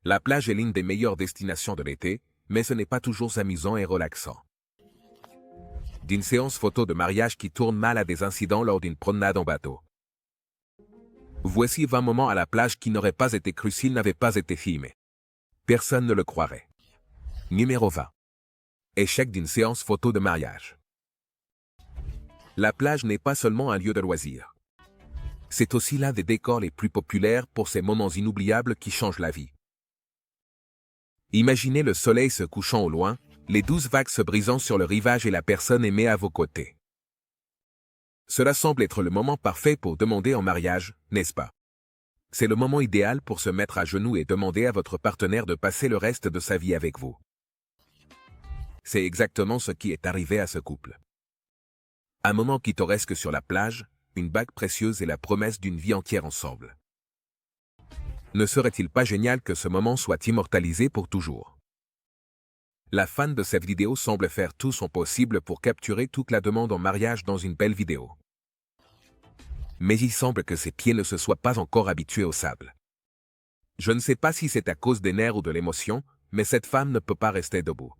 La plage est l'une des meilleures destinations de l'été, mais ce n'est pas toujours amusant et relaxant. D'une séance photo de mariage qui tourne mal à des incidents lors d'une promenade en bateau. Voici 20 moments à la plage qui n'auraient pas été crus s'ils n'avaient pas été filmés. Personne ne le croirait. Numéro 20. Échec d'une séance photo de mariage. La plage n'est pas seulement un lieu de loisirs. C'est aussi l'un des décors les plus populaires pour ces moments inoubliables qui changent la vie. Imaginez le soleil se couchant au loin, les douces vagues se brisant sur le rivage et la personne aimée à vos côtés. Cela semble être le moment parfait pour demander en mariage, n'est-ce pas? C'est le moment idéal pour se mettre à genoux et demander à votre partenaire de passer le reste de sa vie avec vous. C'est exactement ce qui est arrivé à ce couple. Un moment pittoresque sur la plage, une bague précieuse et la promesse d'une vie entière ensemble. Ne serait-il pas génial que ce moment soit immortalisé pour toujours? La fan de cette vidéo semble faire tout son possible pour capturer toute la demande en mariage dans une belle vidéo. Mais il semble que ses pieds ne se soient pas encore habitués au sable. Je ne sais pas si c'est à cause des nerfs ou de l'émotion, mais cette femme ne peut pas rester debout.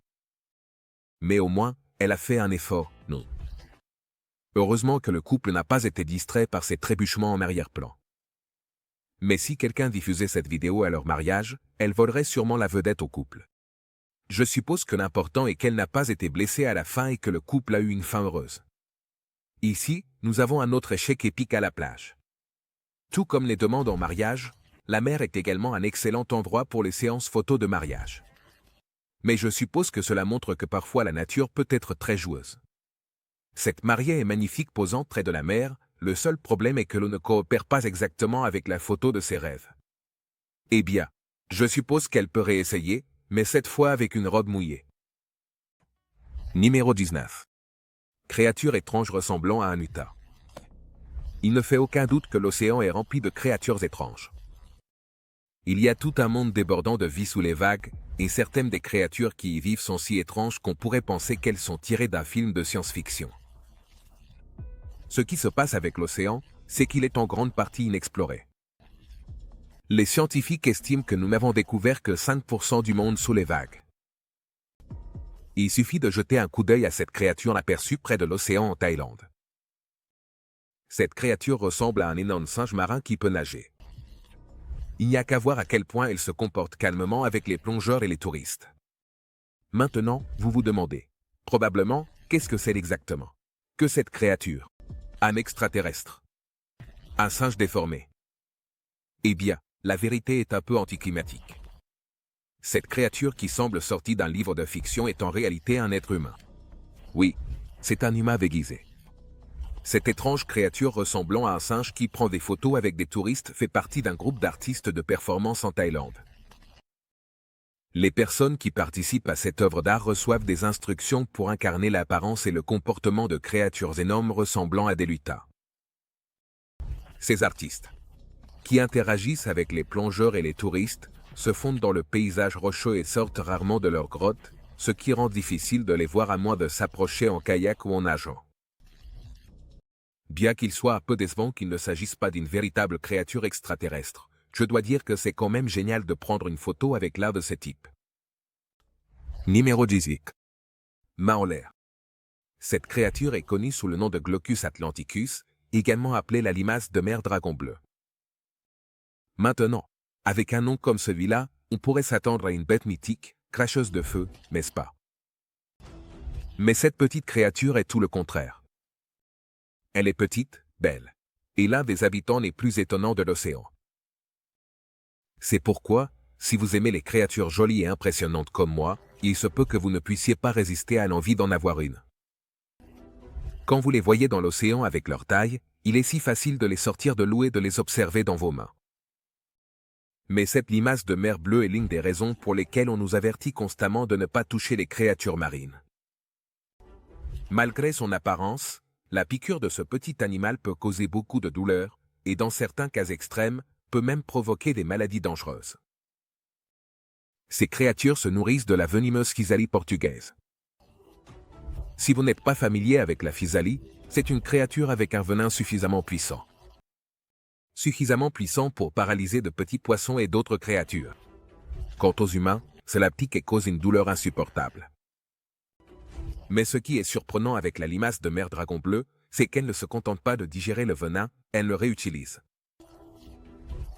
Mais au moins, elle a fait un effort, non. Heureusement que le couple n'a pas été distrait par ces trébuchements en arrière-plan. Mais si quelqu'un diffusait cette vidéo à leur mariage, elle volerait sûrement la vedette au couple. Je suppose que l'important est qu'elle n'a pas été blessée à la fin et que le couple a eu une fin heureuse. Ici, nous avons un autre échec épique à la plage. Tout comme les demandes en mariage, la mer est également un excellent endroit pour les séances photos de mariage. Mais je suppose que cela montre que parfois la nature peut être très joueuse. Cette mariée est magnifique posant près de la mer, le seul problème est que l'on ne coopère pas exactement avec la photo de ses rêves. Eh bien, je suppose qu'elle peut réessayer, mais cette fois avec une robe mouillée. Numéro 19. Créature étrange ressemblant à un Utah. Il ne fait aucun doute que l'océan est rempli de créatures étranges. Il y a tout un monde débordant de vie sous les vagues, et certaines des créatures qui y vivent sont si étranges qu'on pourrait penser qu'elles sont tirées d'un film de science-fiction. Ce qui se passe avec l'océan, c'est qu'il est en grande partie inexploré. Les scientifiques estiment que nous n'avons découvert que 5% du monde sous les vagues. Il suffit de jeter un coup d'œil à cette créature aperçue près de l'océan en Thaïlande. Cette créature ressemble à un énorme singe marin qui peut nager. Il n'y a qu'à voir à quel point elle se comporte calmement avec les plongeurs et les touristes. Maintenant, vous vous demandez, probablement, qu'est-ce que c'est exactement? Que cette créature? Un extraterrestre? Un singe déformé? Eh bien, la vérité est un peu anticlimatique. Cette créature qui semble sortie d'un livre de fiction est en réalité un être humain. Oui, c'est un humain déguisé. Cette étrange créature ressemblant à un singe qui prend des photos avec des touristes fait partie d'un groupe d'artistes de performance en Thaïlande. Les personnes qui participent à cette œuvre d'art reçoivent des instructions pour incarner l'apparence et le comportement de créatures énormes ressemblant à des lutas. Ces artistes, qui interagissent avec les plongeurs et les touristes, se fondent dans le paysage rocheux et sortent rarement de leur grotte, ce qui rend difficile de les voir à moins de s'approcher en kayak ou en nageant. Bien qu'il soit un peu décevant qu'il ne s'agisse pas d'une véritable créature extraterrestre, je dois dire que c'est quand même génial de prendre une photo avec l'un de ces types. Numéro 18. Main en l'air. Cette créature est connue sous le nom de Glaucus atlanticus, également appelée la limace de mer dragon bleu. Maintenant, avec un nom comme celui-là, on pourrait s'attendre à une bête mythique, cracheuse de feu, n'est-ce pas? Mais cette petite créature est tout le contraire. Elle est petite, belle, et l'un des habitants les plus étonnants de l'océan. C'est pourquoi, si vous aimez les créatures jolies et impressionnantes comme moi, il se peut que vous ne puissiez pas résister à l'envie d'en avoir une. Quand vous les voyez dans l'océan avec leur taille, il est si facile de les sortir de l'eau et de les observer dans vos mains. Mais cette limace de mer bleue est l'une des raisons pour lesquelles on nous avertit constamment de ne pas toucher les créatures marines. Malgré son apparence, la piqûre de ce petit animal peut causer beaucoup de douleur, et dans certains cas extrêmes, peut même provoquer des maladies dangereuses. Ces créatures se nourrissent de la venimeuse physalie portugaise. Si vous n'êtes pas familier avec la physalie, c'est une créature avec un venin suffisamment puissant. Suffisamment puissant pour paralyser de petits poissons et d'autres créatures. Quant aux humains, cela pique et cause une douleur insupportable. Mais ce qui est surprenant avec la limace de mer dragon bleu, c'est qu'elle ne se contente pas de digérer le venin, elle le réutilise.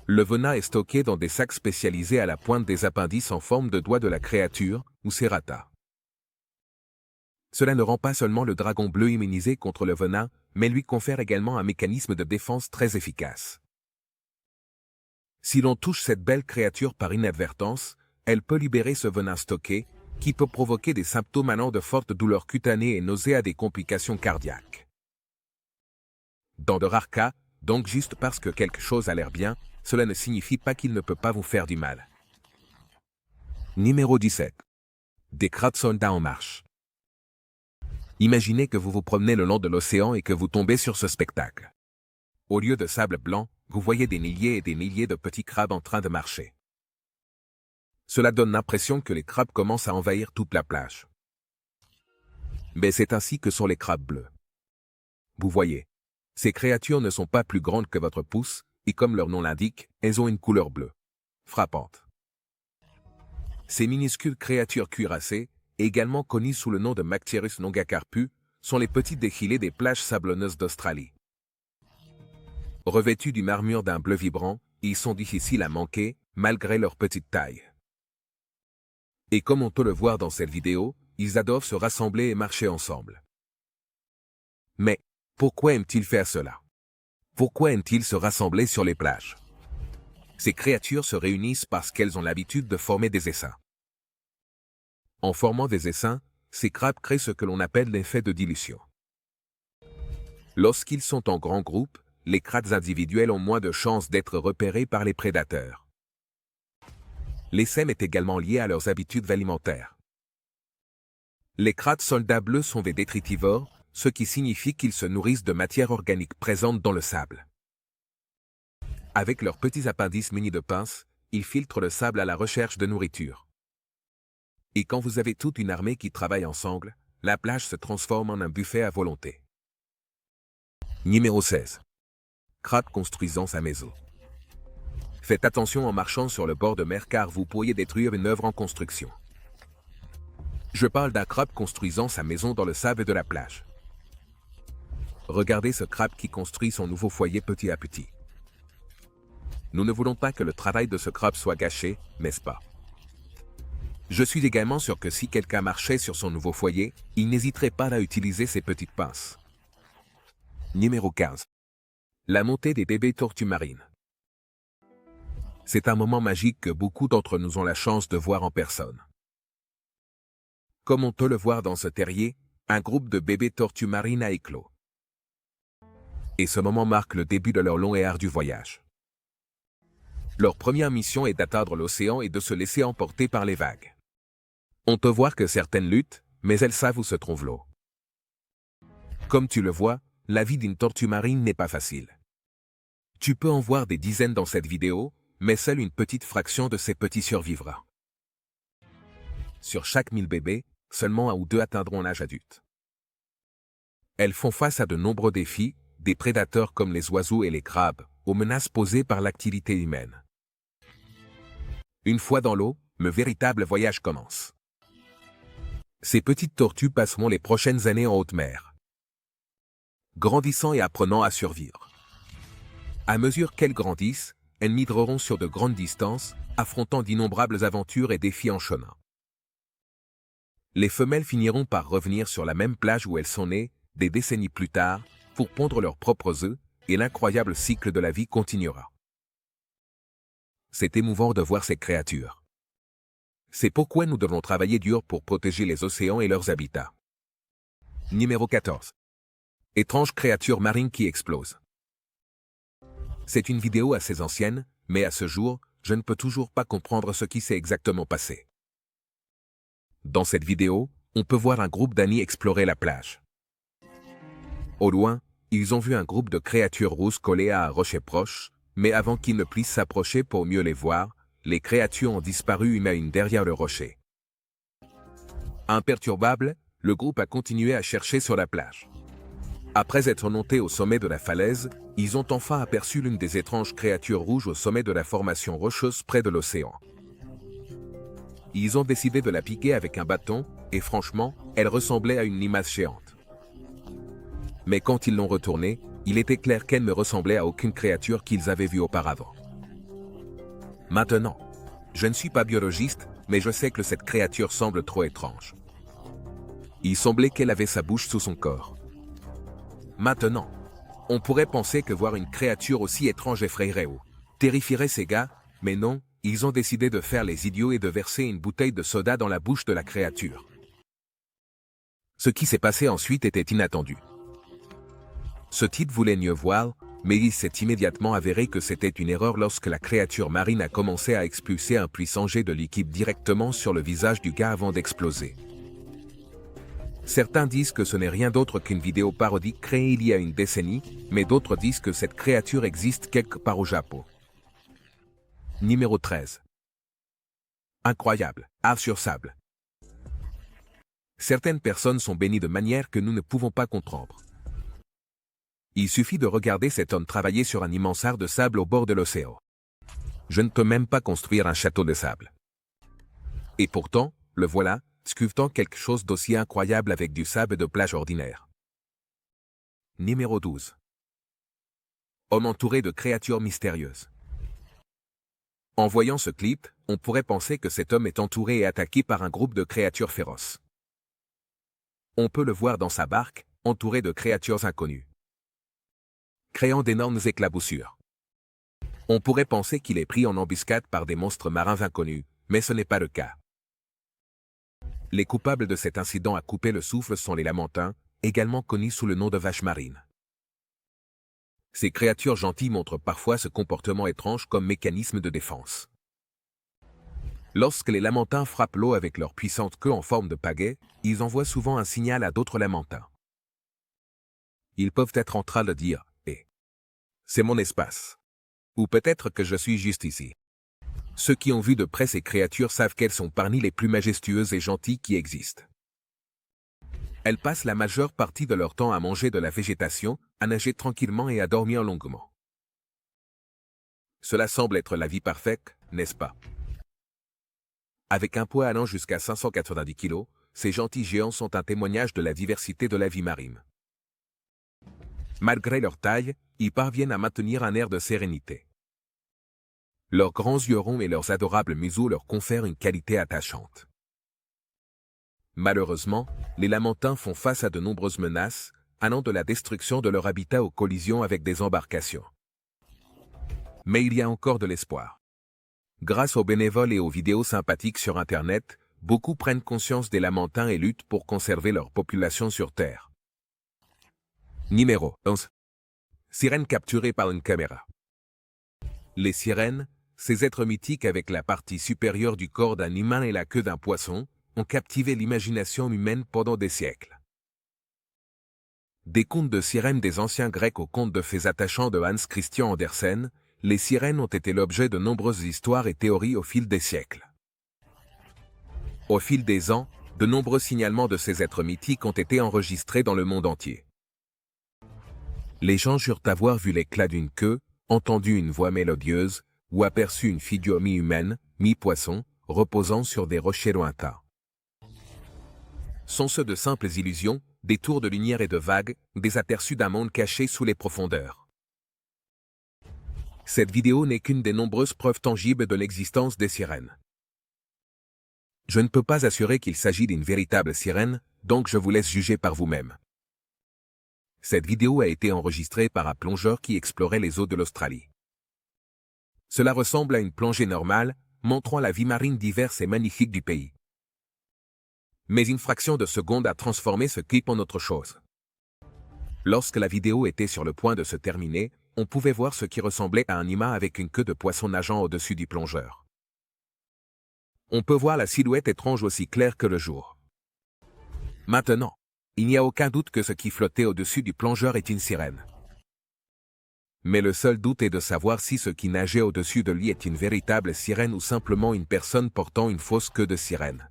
Le venin est stocké dans des sacs spécialisés à la pointe des appendices en forme de doigt de la créature, ou serrata. Cela ne rend pas seulement le dragon bleu immunisé contre le venin, mais lui confère également un mécanisme de défense très efficace. Si l'on touche cette belle créature par inadvertance, elle peut libérer ce venin stocké, qui peut provoquer des symptômes allant de fortes douleurs cutanées et nausées à des complications cardiaques. Dans de rares cas, donc juste parce que quelque chose a l'air bien, cela ne signifie pas qu'il ne peut pas vous faire du mal. Numéro 17. Des crabes soldats en marche. Imaginez que vous vous promenez le long de l'océan et que vous tombez sur ce spectacle. Au lieu de sable blanc, vous voyez des milliers et des milliers de petits crabes en train de marcher. Cela donne l'impression que les crabes commencent à envahir toute la plage. Mais c'est ainsi que sont les crabes bleus. Vous voyez, ces créatures ne sont pas plus grandes que votre pouce, et comme leur nom l'indique, elles ont une couleur bleue. Frappante. Ces minuscules créatures cuirassées, également connues sous le nom de Mactierus longacarpus, sont les petits défilés des plages sablonneuses d'Australie. Revêtus d'une armure d'un bleu vibrant, ils sont difficiles à manquer, malgré leur petite taille. Et comme on peut le voir dans cette vidéo, ils adorent se rassembler et marcher ensemble. Mais, pourquoi aiment-ils faire cela? Pourquoi aiment-ils se rassembler sur les plages? Ces créatures se réunissent parce qu'elles ont l'habitude de former des essaims. En formant des essaims, ces crabes créent ce que l'on appelle l'effet de dilution. Lorsqu'ils sont en grand groupe, les crabes individuels ont moins de chances d'être repérés par les prédateurs. L'essaim est également lié à leurs habitudes alimentaires. Les crabes soldats bleus sont des détritivores, ce qui signifie qu'ils se nourrissent de matière organique présente dans le sable. Avec leurs petits appendices munis de pinces, ils filtrent le sable à la recherche de nourriture. Et quand vous avez toute une armée qui travaille ensemble, la plage se transforme en un buffet à volonté. Numéro 16. Crabe construisant sa maison. Faites attention en marchant sur le bord de mer car vous pourriez détruire une œuvre en construction. Je parle d'un crabe construisant sa maison dans le sable de la plage. Regardez ce crabe qui construit son nouveau foyer petit à petit. Nous ne voulons pas que le travail de ce crabe soit gâché, n'est-ce pas? Je suis également sûr que si quelqu'un marchait sur son nouveau foyer, il n'hésiterait pas à utiliser ses petites pinces. Numéro 15. La montée des bébés tortues marines. C'est un moment magique que beaucoup d'entre nous ont la chance de voir en personne. Comme on peut le voir dans ce terrier, un groupe de bébés tortues marines a éclos. Et ce moment marque le début de leur long et ardu voyage. Leur première mission est d'atteindre l'océan et de se laisser emporter par les vagues. On peut voir que certaines luttent, mais elles savent où se trouve l'eau. Comme tu le vois, la vie d'une tortue marine n'est pas facile. Tu peux en voir des dizaines dans cette vidéo, mais seule une petite fraction de ces petits survivra. Sur chaque 1000 bébés, seulement 1 ou 2 atteindront l'âge adulte. Elles font face à de nombreux défis, des prédateurs comme les oiseaux et les crabes, aux menaces posées par l'activité humaine. Une fois dans l'eau, le véritable voyage commence. Ces petites tortues passeront les prochaines années en haute mer, grandissant et apprenant à survivre. À mesure qu'elles grandissent, elles migreront sur de grandes distances, affrontant d'innombrables aventures et défis en chemin. Les femelles finiront par revenir sur la même plage où elles sont nées, des décennies plus tard, pour pondre leurs propres œufs, et l'incroyable cycle de la vie continuera. C'est émouvant de voir ces créatures. C'est pourquoi nous devons travailler dur pour protéger les océans et leurs habitats. Numéro 14. Étrange créature marine qui explose. C'est une vidéo assez ancienne, mais à ce jour, je ne peux toujours pas comprendre ce qui s'est exactement passé. Dans cette vidéo, on peut voir un groupe d'amis explorer la plage. Au loin, ils ont vu un groupe de créatures rouges collées à un rocher proche, mais avant qu'ils ne puissent s'approcher pour mieux les voir, les créatures ont disparu une à une derrière le rocher. Imperturbable, le groupe a continué à chercher sur la plage. Après être monté au sommet de la falaise, ils ont enfin aperçu l'une des étranges créatures rouges au sommet de la formation rocheuse près de l'océan. Ils ont décidé de la piquer avec un bâton, et franchement, elle ressemblait à une limace géante. Mais quand ils l'ont retournée, il était clair qu'elle ne ressemblait à aucune créature qu'ils avaient vue auparavant. Maintenant, je ne suis pas biologiste, mais je sais que cette créature semble trop étrange. Il semblait qu'elle avait sa bouche sous son corps. Maintenant, on pourrait penser que voir une créature aussi étrange effrayerait ou terrifierait ces gars, mais non, ils ont décidé de faire les idiots et de verser une bouteille de soda dans la bouche de la créature. Ce qui s'est passé ensuite était inattendu. Ce type voulait mieux voir, mais il s'est immédiatement avéré que c'était une erreur lorsque la créature marine a commencé à expulser un puissant jet de liquide directement sur le visage du gars avant d'exploser. Certains disent que ce n'est rien d'autre qu'une vidéo parodique créée il y a une décennie, mais d'autres disent que cette créature existe quelque part au Japon. Numéro 13. Incroyable, art sur sable. Certaines personnes sont bénies de manière que nous ne pouvons pas comprendre. Il suffit de regarder cet homme travailler sur un immense art de sable au bord de l'océan. Je ne peux même pas construire un château de sable. Et pourtant, le voilà, sculptant quelque chose d'aussi incroyable avec du sable de plage ordinaire. Numéro 12. Homme entouré de créatures mystérieuses. En voyant ce clip, on pourrait penser que cet homme est entouré et attaqué par un groupe de créatures féroces. On peut le voir dans sa barque, entouré de créatures inconnues, créant d'énormes éclaboussures. On pourrait penser qu'il est pris en embuscade par des monstres marins inconnus, mais ce n'est pas le cas. Les coupables de cet incident à couper le souffle sont les lamentins, également connus sous le nom de vaches marines. Ces créatures gentilles montrent parfois ce comportement étrange comme mécanisme de défense. Lorsque les lamentins frappent l'eau avec leur puissante queue en forme de pagaie, ils envoient souvent un signal à d'autres lamentins. Ils peuvent être en train de dire « Eh, c'est mon espace » ou peut-être que je suis juste ici. Ceux qui ont vu de près ces créatures savent qu'elles sont parmi les plus majestueuses et gentilles qui existent. Elles passent la majeure partie de leur temps à manger de la végétation, à nager tranquillement et à dormir longuement. Cela semble être la vie parfaite, n'est-ce pas? Avec un poids allant jusqu'à 590 kg, ces gentils géants sont un témoignage de la diversité de la vie marine. Malgré leur taille, ils parviennent à maintenir un air de sérénité. Leurs grands yeux ronds et leurs adorables museaux leur confèrent une qualité attachante. Malheureusement, les lamentins font face à de nombreuses menaces, allant de la destruction de leur habitat aux collisions avec des embarcations. Mais il y a encore de l'espoir. Grâce aux bénévoles et aux vidéos sympathiques sur Internet, beaucoup prennent conscience des lamentins et luttent pour conserver leur population sur Terre. Numéro 11. Sirène capturée par une caméra. Les sirènes, ces êtres mythiques avec la partie supérieure du corps d'un humain et la queue d'un poisson, ont captivé l'imagination humaine pendant des siècles. Des contes de sirènes des anciens Grecs aux contes de fées attachants de Hans Christian Andersen, les sirènes ont été l'objet de nombreuses histoires et théories au fil des siècles. Au fil des ans, de nombreux signalements de ces êtres mythiques ont été enregistrés dans le monde entier. Les gens jurent avoir vu l'éclat d'une queue, entendu une voix mélodieuse, ou aperçu une figure mi-humaine, mi-poisson, reposant sur des rochers lointains. Sont ceux de simples illusions, des tours de lumière et de vagues, des aperçus d'un monde caché sous les profondeurs. Cette vidéo n'est qu'une des nombreuses preuves tangibles de l'existence des sirènes. Je ne peux pas assurer qu'il s'agit d'une véritable sirène, donc je vous laisse juger par vous-même. Cette vidéo a été enregistrée par un plongeur qui explorait les eaux de l'Australie. Cela ressemble à une plongée normale, montrant la vie marine diverse et magnifique du pays. Mais une fraction de seconde a transformé ce clip en autre chose. Lorsque la vidéo était sur le point de se terminer, on pouvait voir ce qui ressemblait à un humain avec une queue de poisson nageant au-dessus du plongeur. On peut voir la silhouette étrange aussi claire que le jour. Maintenant, il n'y a aucun doute que ce qui flottait au-dessus du plongeur est une sirène. Mais le seul doute est de savoir si ce qui nageait au-dessus de lui est une véritable sirène ou simplement une personne portant une fausse queue de sirène.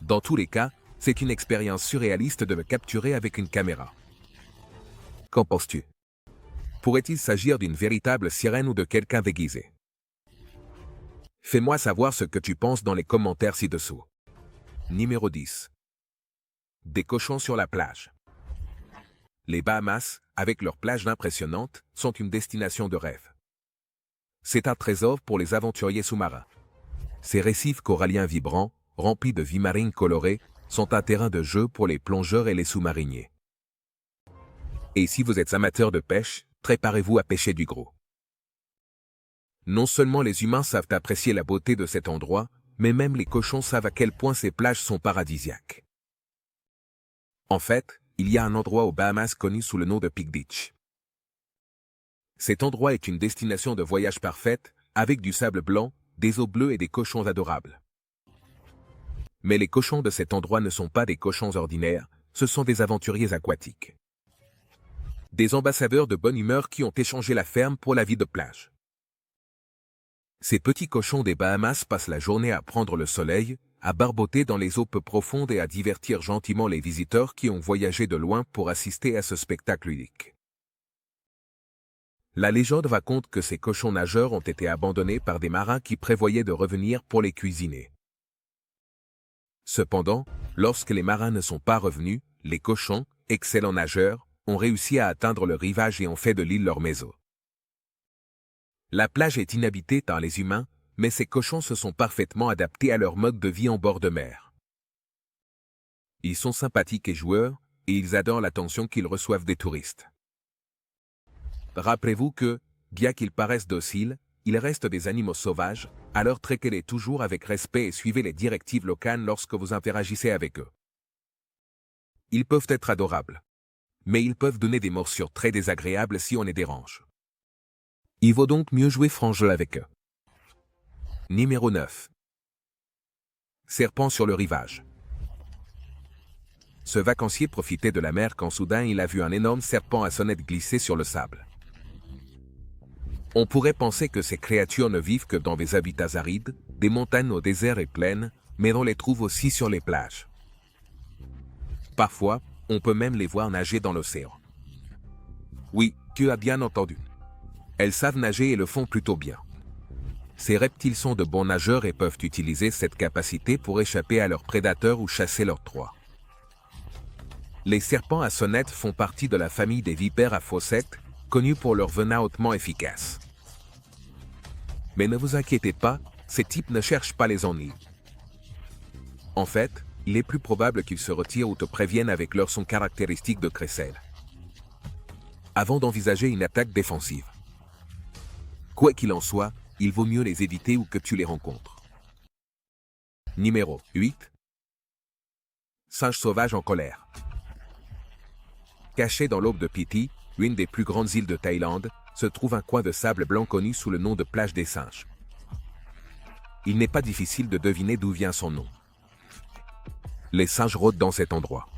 Dans tous les cas, c'est une expérience surréaliste de me capturer avec une caméra. Qu'en penses-tu? Pourrait-il s'agir d'une véritable sirène ou de quelqu'un déguisé? Fais-moi savoir ce que tu penses dans les commentaires ci-dessous. Numéro 10. Des cochons sur la plage. Les Bahamas, avec leurs plages impressionnantes, sont une destination de rêve. C'est un trésor pour les aventuriers sous-marins. Ces récifs coralliens vibrants, remplis de vie marine colorée, sont un terrain de jeu pour les plongeurs et les sous-mariniers. Et si vous êtes amateur de pêche, préparez-vous à pêcher du gros. Non seulement les humains savent apprécier la beauté de cet endroit, mais même les cochons savent à quel point ces plages sont paradisiaques. En fait, il y a un endroit aux Bahamas connu sous le nom de Peak Beach. Cet endroit est une destination de voyage parfaite, avec du sable blanc, des eaux bleues et des cochons adorables. Mais les cochons de cet endroit ne sont pas des cochons ordinaires, ce sont des aventuriers aquatiques. Des ambassadeurs de bonne humeur qui ont échangé la ferme pour la vie de plage. Ces petits cochons des Bahamas passent la journée à prendre le soleil, à barboter dans les eaux peu profondes et à divertir gentiment les visiteurs qui ont voyagé de loin pour assister à ce spectacle unique. La légende raconte que ces cochons nageurs ont été abandonnés par des marins qui prévoyaient de revenir pour les cuisiner. Cependant, lorsque les marins ne sont pas revenus, les cochons, excellents nageurs, ont réussi à atteindre le rivage et ont fait de l'île leur maison. La plage est inhabitée par les humains, mais ces cochons se sont parfaitement adaptés à leur mode de vie en bord de mer. Ils sont sympathiques et joueurs, et ils adorent l'attention qu'ils reçoivent des touristes. Rappelez-vous que, bien qu'ils paraissent dociles, ils restent des animaux sauvages, alors traitez-les toujours avec respect et suivez les directives locales lorsque vous interagissez avec eux. Ils peuvent être adorables. Mais ils peuvent donner des morsures très désagréables si on les dérange. Il vaut donc mieux jouer franc jeu avec eux. Numéro 9. Serpent sur le rivage. Ce vacancier profitait de la mer quand soudain il a vu un énorme serpent à sonnette glisser sur le sable. On pourrait penser que ces créatures ne vivent que dans des habitats arides, des montagnes aux déserts et plaines, mais on les trouve aussi sur les plages. Parfois, on peut même les voir nager dans l'océan. Oui, tu as bien entendu. Elles savent nager et le font plutôt bien. Ces reptiles sont de bons nageurs et peuvent utiliser cette capacité pour échapper à leurs prédateurs ou chasser leur proie. Les serpents à sonnette font partie de la famille des vipères à fossettes, connus pour leur venin hautement efficace. Mais ne vous inquiétez pas, ces types ne cherchent pas les ennuis. En fait, il est plus probable qu'ils se retirent ou te préviennent avec leur son caractéristique de crécelle, avant d'envisager une attaque défensive. Quoi qu'il en soit, il vaut mieux les éviter ou que tu les rencontres. Numéro 8. Singe sauvage en colère. Caché dans l'aube de Phi, l'une des plus grandes îles de Thaïlande, se trouve un coin de sable blanc connu sous le nom de plage des singes. Il n'est pas difficile de deviner d'où vient son nom. Les singes rôdent dans cet endroit.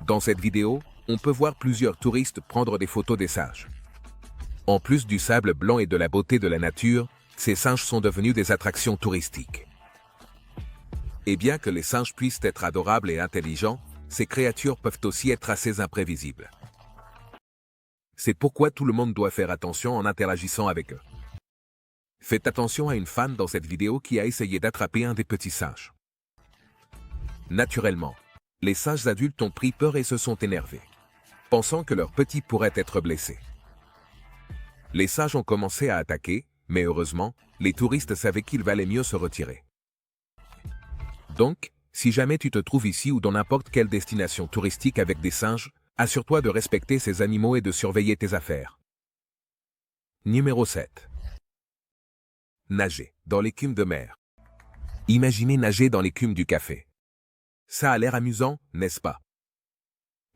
Dans cette vidéo, on peut voir plusieurs touristes prendre des photos des singes. En plus du sable blanc et de la beauté de la nature, ces singes sont devenus des attractions touristiques. Et bien que les singes puissent être adorables et intelligents, ces créatures peuvent aussi être assez imprévisibles. C'est pourquoi tout le monde doit faire attention en interagissant avec eux. Faites attention à une fan dans cette vidéo qui a essayé d'attraper un des petits singes. Naturellement, les singes adultes ont pris peur et se sont énervés, pensant que leur petit pourrait être blessé. Les singes ont commencé à attaquer, mais heureusement, les touristes savaient qu'il valait mieux se retirer. Donc, si jamais tu te trouves ici ou dans n'importe quelle destination touristique avec des singes, assure-toi de respecter ces animaux et de surveiller tes affaires. Numéro 7. Nager dans l'écume de mer. Imaginez nager dans l'écume du café. Ça a l'air amusant, n'est-ce pas?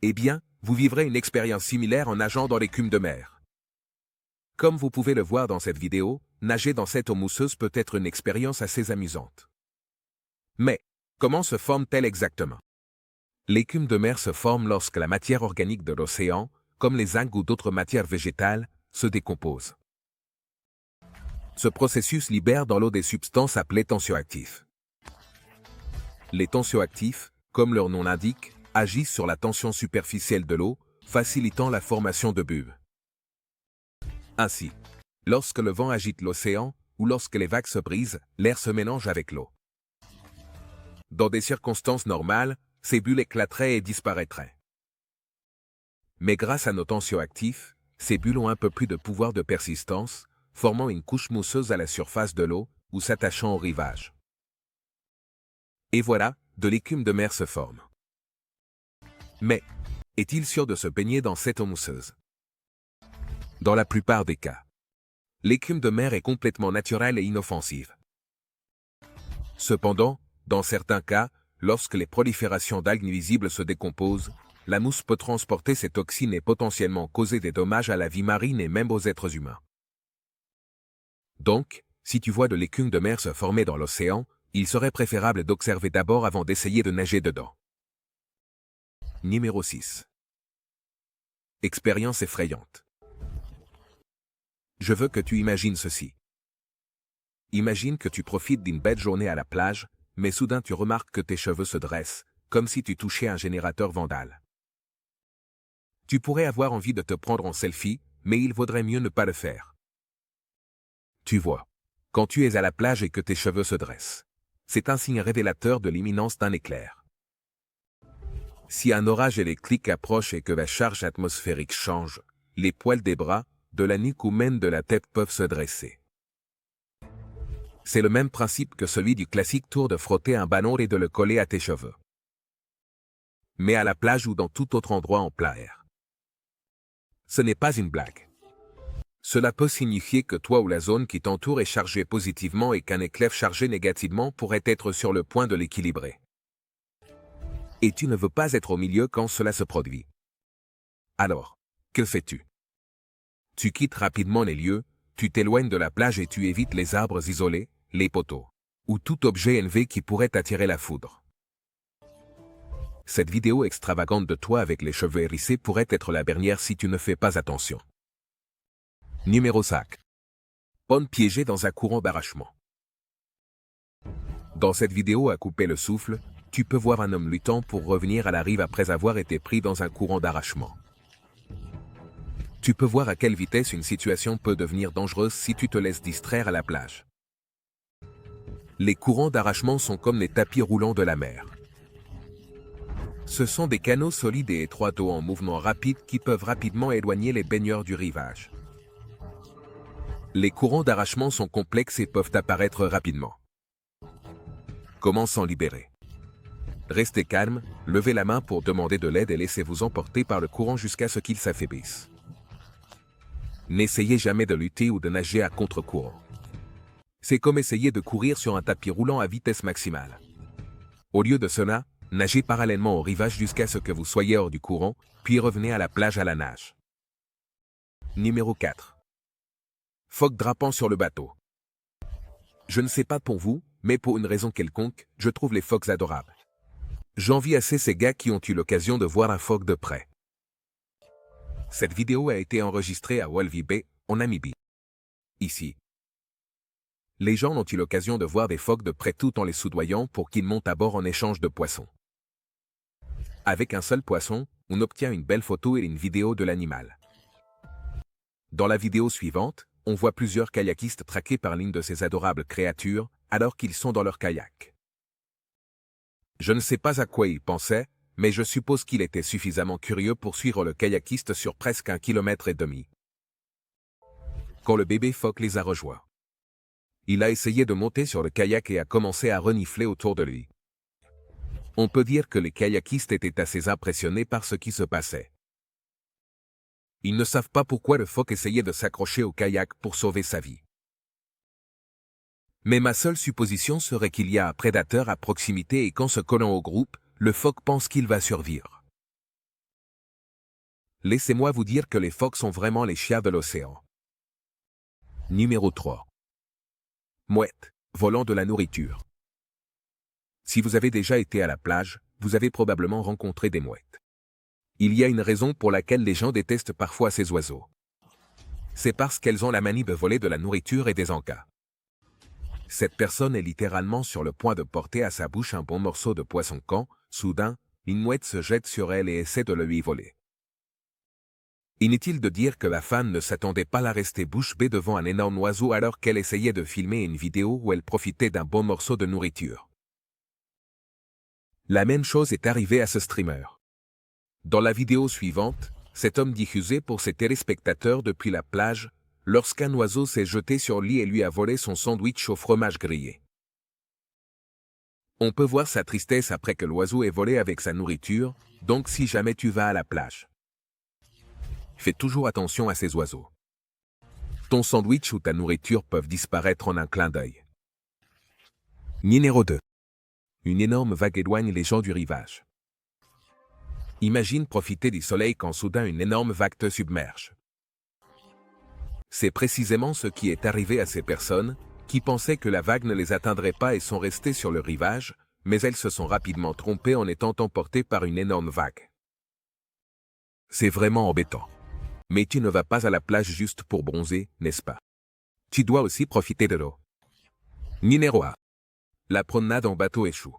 Eh bien, vous vivrez une expérience similaire en nageant dans l'écume de mer. Comme vous pouvez le voir dans cette vidéo, nager dans cette eau mousseuse peut être une expérience assez amusante. Mais, comment se forme-t-elle exactement? L'écume de mer se forme lorsque la matière organique de l'océan, comme les algues ou d'autres matières végétales, se décompose. Ce processus libère dans l'eau des substances appelées tensioactifs. Les tensioactifs, comme leur nom l'indique, agissent sur la tension superficielle de l'eau, facilitant la formation de bulles. Ainsi, lorsque le vent agite l'océan, ou lorsque les vagues se brisent, l'air se mélange avec l'eau. Dans des circonstances normales, ces bulles éclateraient et disparaîtraient. Mais grâce à nos tensioactifs, ces bulles ont un peu plus de pouvoir de persistance, formant une couche mousseuse à la surface de l'eau ou s'attachant au rivage. Et voilà, de l'écume de mer se forme. Mais, est-il sûr de se baigner dans cette eau mousseuse? Dans la plupart des cas, l'écume de mer est complètement naturelle et inoffensive. Cependant, dans certains cas, lorsque les proliférations d'algues nuisibles se décomposent, la mousse peut transporter ces toxines et potentiellement causer des dommages à la vie marine et même aux êtres humains. Donc, si tu vois de l'écume de mer se former dans l'océan, il serait préférable d'observer d'abord avant d'essayer de nager dedans. Numéro 6. Expérience effrayante. Je veux que tu imagines ceci. Imagine que tu profites d'une belle journée à la plage, mais soudain tu remarques que tes cheveux se dressent, comme si tu touchais un générateur vandale. Tu pourrais avoir envie de te prendre en selfie, mais il vaudrait mieux ne pas le faire. Tu vois, quand tu es à la plage et que tes cheveux se dressent, c'est un signe révélateur de l'imminence d'un éclair. Si un orage électrique approche et que la charge atmosphérique change, les poils des bras, de la nuque ou même de la tête peuvent se dresser. C'est le même principe que celui du classique tour de frotter un ballon et de le coller à tes cheveux. Mais à la plage ou dans tout autre endroit en plein air. Ce n'est pas une blague. Cela peut signifier que toi ou la zone qui t'entoure est chargée positivement et qu'un éclair chargé négativement pourrait être sur le point de l'équilibrer. Et tu ne veux pas être au milieu quand cela se produit. Alors, que fais-tu? Tu quittes rapidement les lieux, tu t'éloignes de la plage et tu évites les arbres isolés, les poteaux, ou tout objet élevé qui pourrait attirer la foudre. Cette vidéo extravagante de toi avec les cheveux hérissés pourrait être la dernière si tu ne fais pas attention. Numéro 5. Homme piégé dans un courant d'arrachement. Dans cette vidéo à couper le souffle, tu peux voir un homme luttant pour revenir à la rive après avoir été pris dans un courant d'arrachement. Tu peux voir à quelle vitesse une situation peut devenir dangereuse si tu te laisses distraire à la plage. Les courants d'arrachement sont comme les tapis roulants de la mer. Ce sont des canaux solides et étroits d'eau en mouvement rapide qui peuvent rapidement éloigner les baigneurs du rivage. Les courants d'arrachement sont complexes et peuvent apparaître rapidement. Comment s'en libérer? Restez calme, levez la main pour demander de l'aide et laissez-vous emporter par le courant jusqu'à ce qu'il s'affaiblisse. N'essayez jamais de lutter ou de nager à contre-courant. C'est comme essayer de courir sur un tapis roulant à vitesse maximale. Au lieu de cela, nagez parallèlement au rivage jusqu'à ce que vous soyez hors du courant, puis revenez à la plage à la nage. Numéro 4. Phoque drapant sur le bateau. Je ne sais pas pour vous, mais pour une raison quelconque, je trouve les phoques adorables. J'envie assez ces gars qui ont eu l'occasion de voir un phoque de près. Cette vidéo a été enregistrée à Walvis Bay, en Namibie. Ici. Les gens ont eu l'occasion de voir des phoques de près tout en les soudoyant pour qu'ils montent à bord en échange de poissons. Avec un seul poisson, on obtient une belle photo et une vidéo de l'animal. Dans la vidéo suivante, on voit plusieurs kayakistes traqués par l'une de ces adorables créatures, alors qu'ils sont dans leur kayak. Je ne sais pas à quoi ils pensaient, mais je suppose qu'il était suffisamment curieux pour suivre le kayakiste sur presque 1,5 km. Quand le bébé phoque les a rejoints, il a essayé de monter sur le kayak et a commencé à renifler autour de lui. On peut dire que les kayakistes étaient assez impressionnés par ce qui se passait. Ils ne savent pas pourquoi le phoque essayait de s'accrocher au kayak pour sauver sa vie. Mais ma seule supposition serait qu'il y a un prédateur à proximité et qu'en se collant au groupe, le phoque pense qu'il va survivre. Laissez-moi vous dire que les phoques sont vraiment les chiens de l'océan. Numéro 3. Mouette, volant de la nourriture. Si vous avez déjà été à la plage, vous avez probablement rencontré des mouettes. Il y a une raison pour laquelle les gens détestent parfois ces oiseaux. C'est parce qu'elles ont la manie de voler de la nourriture et des encas. Cette personne est littéralement sur le point de porter à sa bouche un bon morceau de poisson quand, soudain, une mouette se jette sur elle et essaie de le lui voler. Inutile de dire que la femme ne s'attendait pas à rester bouche bée devant un énorme oiseau alors qu'elle essayait de filmer une vidéo où elle profitait d'un bon morceau de nourriture. La même chose est arrivée à ce streamer. Dans la vidéo suivante, cet homme diffusait pour ses téléspectateurs depuis la plage, lorsqu'un oiseau s'est jeté sur lui et lui a volé son sandwich au fromage grillé. On peut voir sa tristesse après que l'oiseau ait volé avec sa nourriture, donc si jamais tu vas à la plage, fais toujours attention à ces oiseaux. Ton sandwich ou ta nourriture peuvent disparaître en un clin d'œil. Numéro 2. Une énorme vague éloigne les gens du rivage. Imagine profiter du soleil quand soudain une énorme vague te submerge. C'est précisément ce qui est arrivé à ces personnes, qui pensaient que la vague ne les atteindrait pas et sont restées sur le rivage, mais elles se sont rapidement trompées en étant emportées par une énorme vague. C'est vraiment embêtant. Mais tu ne vas pas à la plage juste pour bronzer, n'est-ce pas? Tu dois aussi profiter de l'eau. Numéro 1. La promenade en bateau échoue.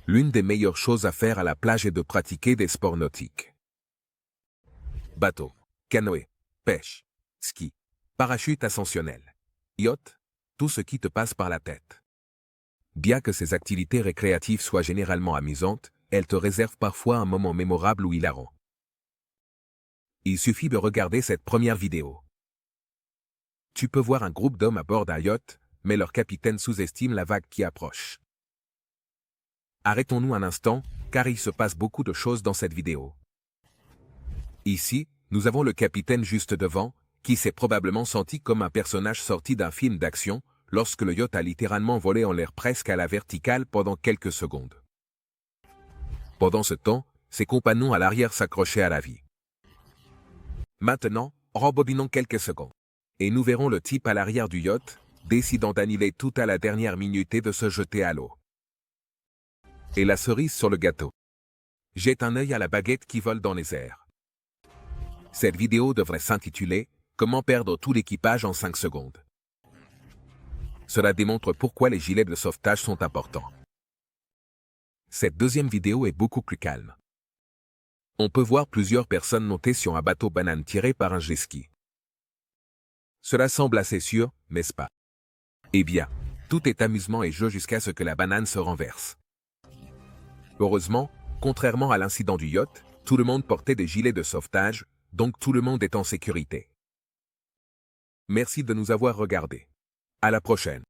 L'une des meilleures choses à faire à la plage est de pratiquer des sports nautiques. Bateau, canoë, pêche, ski, parachute ascensionnel, yacht, tout ce qui te passe par la tête. Bien que ces activités récréatives soient généralement amusantes, elles te réservent parfois un moment mémorable ou hilarant. Il suffit de regarder cette première vidéo. Tu peux voir un groupe d'hommes à bord d'un yacht, mais leur capitaine sous-estime la vague qui approche. Arrêtons-nous un instant, car il se passe beaucoup de choses dans cette vidéo. Ici, nous avons le capitaine juste devant, qui s'est probablement senti comme un personnage sorti d'un film d'action, lorsque le yacht a littéralement volé en l'air presque à la verticale pendant quelques secondes. Pendant ce temps, ses compagnons à l'arrière s'accrochaient à la vie. Maintenant, rembobinons quelques secondes. Et nous verrons le type à l'arrière du yacht, décidant d'annuler tout à la dernière minute et de se jeter à l'eau. Et la cerise sur le gâteau. Jette un œil à la baguette qui vole dans les airs. Cette vidéo devrait s'intituler « Comment perdre tout l'équipage en 5 secondes ». Cela démontre pourquoi les gilets de sauvetage sont importants. Cette deuxième vidéo est beaucoup plus calme. On peut voir plusieurs personnes montées sur un bateau banane tiré par un jet ski. Cela semble assez sûr, n'est-ce pas? Eh bien, tout est amusement et jeu jusqu'à ce que la banane se renverse. Heureusement, contrairement à l'incident du yacht, tout le monde portait des gilets de sauvetage, donc tout le monde est en sécurité. Merci de nous avoir regardés. À la prochaine.